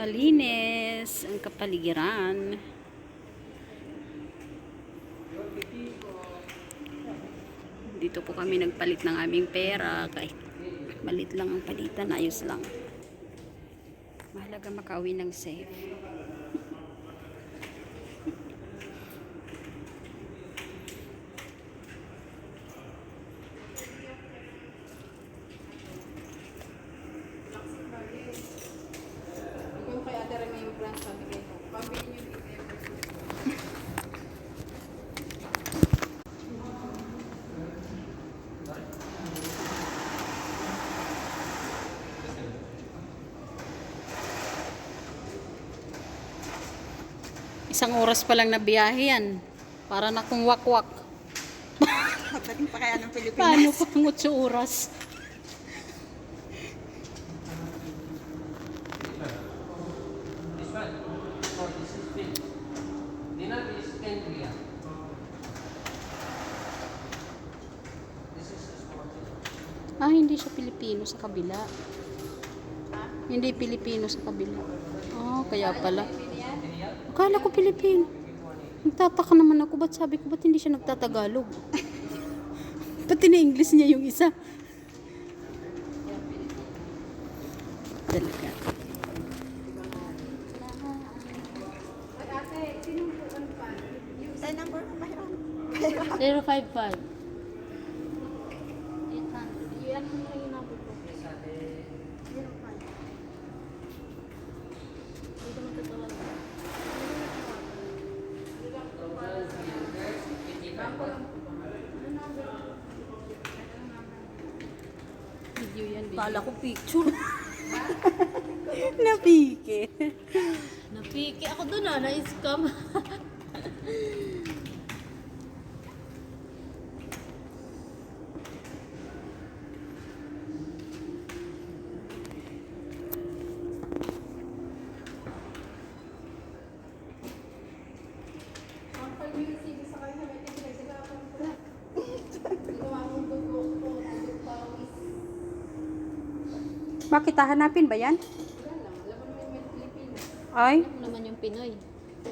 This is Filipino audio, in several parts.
Malinis ang kapaligiran. Dito po kami nagpalit ng aming pera. Kahit malit lang ang palitan, ayos lang. Mahalaga makauwi ng safe. Isang oras pa lang na biyahe yan. Para na kung wakwak. Pagdating pa kaya ng Pilipinas. Paano pang 8 oras? This one? Oh, this is Phil. Dinner is 10 riyal. This is small. Hindi siya Pilipino sa kabila. Hindi Pilipino sa kabila. Kaya pala. Akala ko Pilipino. Nagtataka naman ako. Ba't sabi ko, ba't hindi siya nagtatagalog? Pati na English niya yung isa. Talaga. Sa number mo mayroon. 055. Video yan, video. Kala ko picture. Napike. Napiki ako doon na-scam. Bakit hahanapin ba yan? Ay, Ano naman yung Pinoy?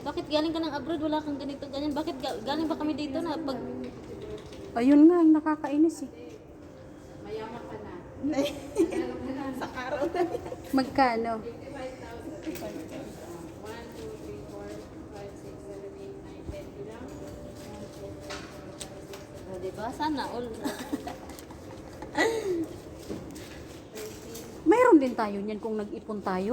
Bakit galing ka ng abroad, wala kang ganito, ganyan? Bakit galing ba kami dito na pag... ayun nga, ang nakakainis eh. Sa araw na yan. Magkano? Diba? Sana all. Mayroon din tayo niyan kung nag-ipon tayo.